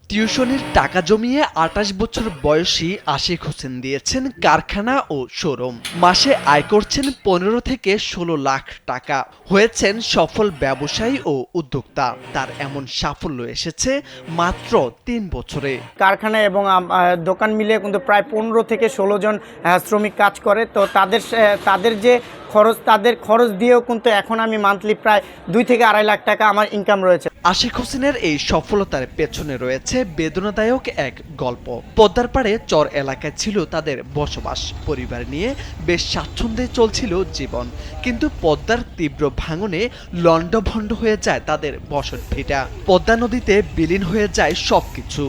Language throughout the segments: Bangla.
টিউশনির টাকা জমিয়ে ২৮ বছর বয়সী আশিক হোসেন দিয়েছেন কারখানা ও শোরুম। মাসে আয় করছেন ১৫ থেকে ১৬ লাখ টাকা। হয়েছেন সফল ব্যবসায়ী ও উদ্যোক্তা। তার এমন সাফল্য এসেছে মাত্র ৩ বছরে। কারখানা এবং দোকান মিলিয়ে কিন্তু প্রায় ১৫ থেকে ১৬ জন শ্রমিক কাজ করে। তো তাদের যে তাদের খরচ দিয়েও কিন্তু এখন আমি মান্থলি প্রায় ২ থেকে ২.৫ লাখ টাকা আমার ইনকাম রয়েছে। আশিক হোসেনের এই সফলতার পেছনে রয়েছে বেদনাদায়ক এক গল্প। পদ্মার পাড়ে চর এলাকায় ছিল তাদের বসবাস। পরিবার নিয়ে বেশ স্বাচ্ছন্দ্যে চলছিল জীবন, কিন্তু পদ্মার তীব্র ভাঙনে লণ্ডভণ্ড হয়ে যায় তাদের বসত ভিটা। পদ্মা নদীতে বিলীন হয়ে যায় সবকিছু।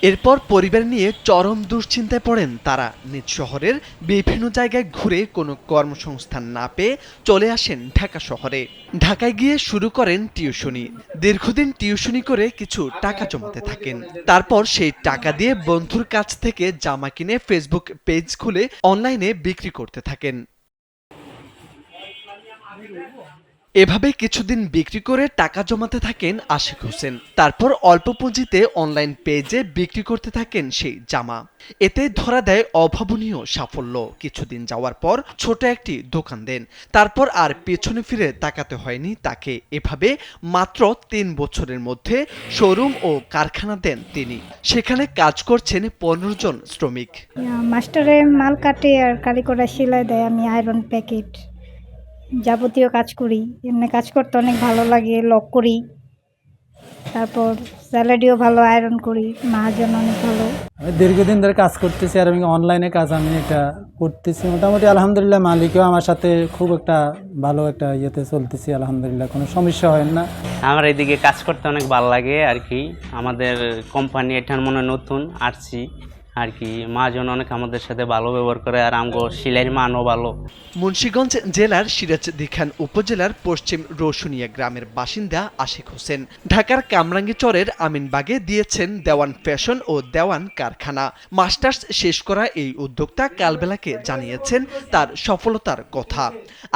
এরপর পরিবার নিয়ে চরম দুশ্চিন্তায় পড়েন তারা। নিজ শহরের বিভিন্ন জায়গায় ঘুরে কোনো কর্মসংস্থান না পেয়ে চলে আসেন ঢাকা শহরে। ঢাকায় গিয়ে শুরু করেন টিউশনি। দীর্ঘদিন টিউশনি করে কিছু টাকা জমাতে থাকেন। তারপর সেই টাকা দিয়ে বন্ধুর কাছ থেকে জামা কিনে ফেসবুক পেজ খুলে অনলাইনে বিক্রি করতে থাকেন। এভাবে কিছুদিন বিক্রি করে টাকা জমাতে থাকেন আশিক হোসেন। তারপর অল্প পুঁজিতে অনলাইন পেজে বিক্রি করতে থাকেন সেই জামা। এতে ধরা দেয় অভাবনীয় সাফল্য। কিছুদিন যাওয়ার পর ছোট একটি দোকান দেন। তারপর আর পেছনে ফিরে তাকাতে হয়নি তাকে। এভাবে মাত্র ৩ বছরের মধ্যে শোরুম ও কারখানা দেন তিনি। সেখানে কাজ করছেন ১৫ জন শ্রমিক। মাস্টারে মাল কাটে আর কারিগররা সেলাই দেয়, আমি আয়রন প্যাকেট যাবতীয় কাজ করি। এমনি কাজ করতে অনেক ভালো লাগে, লক করি। তারপর স্যালাডিও ভালো, আয়রন করি, মাহাজন অনেক ভালো। আমি দীর্ঘদিন ধরে কাজ করতেছি আর আমি অনলাইনে কাজ আমি এটা করতেছি। মোটামুটি আলহামদুলিল্লাহ মালিকও আমার সাথে খুব একটা ভালো একটা ইয়েতে চলতেছি, আলহামদুলিল্লাহ কোনো সমস্যা হয় না। আমার এইদিকে কাজ করতে অনেক ভালো লাগে আর কি। আমাদের কোম্পানি এটার মনে নতুন আসছি আর কি। মাজন অনেক আমাদের সাথে ভালো ব্যবহার করে আর আমগো সিলাইয়ের মানও ভালো। মুন্সিগঞ্জ জেলার সিরাজদিখান উপজেলার পশ্চিম রসুনিয়া গ্রামের বাসিন্দা আশিক হোসেন ঢাকার কামরাঙ্গীচরের আমিনবাগে দিয়েছেন দেওয়ান ফ্যাশন ও দেওয়ান কারখানা। মাস্টার্স শেষ করা এই উদ্যোক্তা কালবেলাকে জানিয়েছেন তার সফলতার কথা।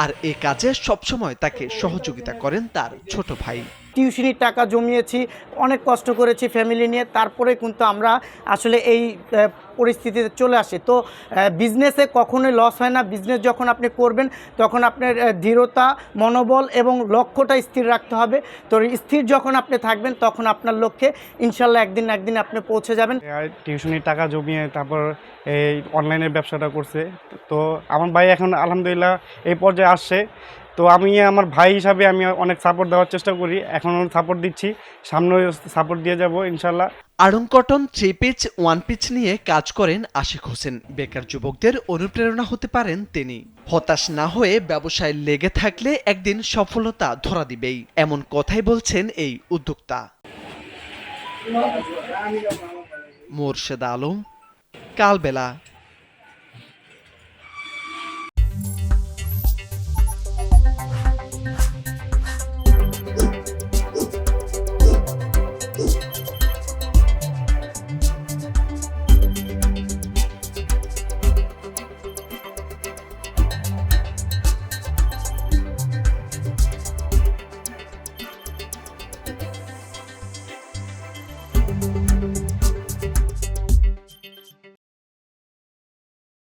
আর এ কাজে সবসময় তাকে সহযোগিতা করেন তার ছোট ভাই। টিউশনির টাকা জমিয়েছি, অনেক কষ্ট করেছি ফ্যামিলি নিয়ে, তারপরে কিন্তু আমরা আসলে এই পরিস্থিতিতে চলে আসি। তো বিজনেসে কখনোই লস হয় না। বিজনেস যখন আপনি করবেন তখন আপনার দৃঢ়তা, মনোবল এবং লক্ষ্যটা স্থির রাখতে হবে। তো স্থির যখন আপনি থাকবেন তখন আপনার লক্ষ্যে ইনশাল্লাহ একদিন না একদিন আপনি পৌঁছে যাবেন। টিউশনির টাকা জমিয়ে তারপর এই অনলাইনের ব্যবসাটা করছে। তো আমার ভাই এখন আলহামদুলিল্লাহ এই পর্যায়ে আসছে। তো আমি আমার ভাই হিসাবে আমি অনেক সাপোর্ট দেওয়ার চেষ্টা করি, এখনও সাপোর্ট দিচ্ছি, সামনেও সাপোর্ট দিয়ে যাব ইনশাল্লাহ। আড়ং কটন 3 পিচ 1 পিচ নিয়ে কাজ করেন আশিক হোসেন। বেকার যুবকদের অনুপ্রেরণা হতে পারেন তিনি। হতাশ না হয়ে ব্যবসায় লেগে থাকলে একদিন সফলতা ধরা দিবেই, এমন কথাই বলছেন এই উদ্যোক্তা। মোরশেদ আলম, কালবেলা।